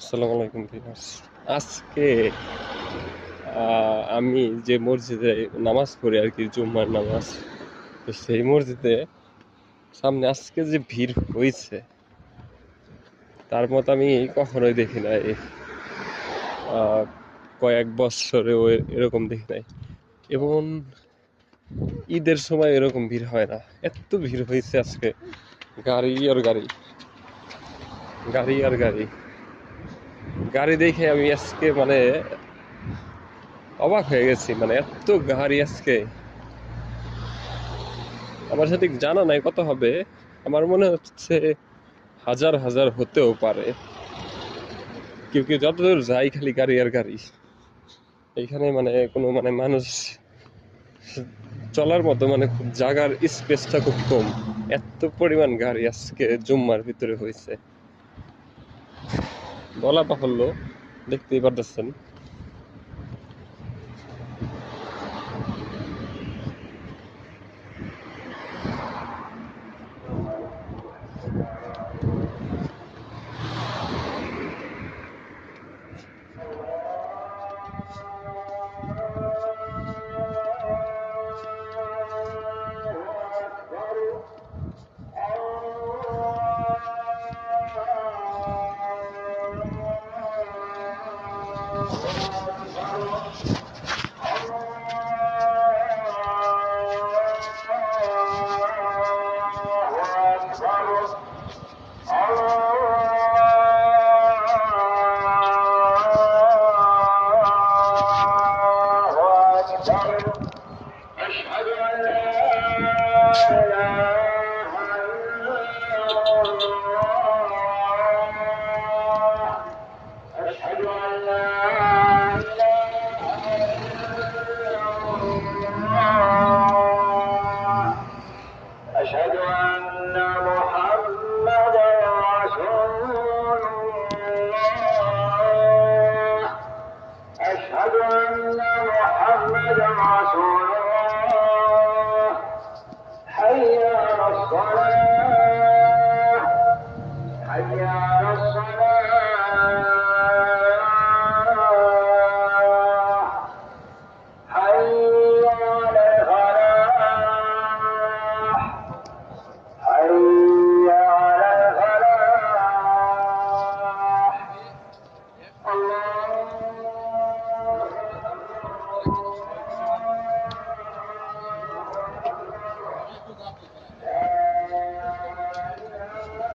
আসসালামু আলাইকুম ভিউয়ার্স। আজকে আমি যে মসজিদে নামাজ পড়ি আরকি জুম্মার নামাজ। তো সেই মসজিদে সামনে আজকে যে ভিড় হইছে তার মতো আমি কখনোই দেখি নাই। আ কয়েক বৎসরেও এরকম দেখি নাই। এবং ঈদের সময় এরকম ভিড় হয় না। এত ভিড় হইছে আজকে। গাড়ি আর গাড়ি, গাড়ি আর গাড়ি। গাড়ি দেখে আমি আজকে মানে অবাক হয়ে গেছি। মানে এত গাড়ি আজকে। আমার সঠিক জানা নাই কত হবে। আমার মনে হচ্ছে হাজার হাজার হতেও পারে। কেউ কেউ যতদূর যায় খালি গাড়ি আর গাড়ি। এইখানে মানে কোনো মানে মানুষ চলার মতো মানে খুব জায়গার স্পেসটা খুব কম। এত পরিমাণ গাড়ি আজকে জুম্মার ভিতরে হয়েছে বলা বাহুল্য, দেখতেই পারতেছেন।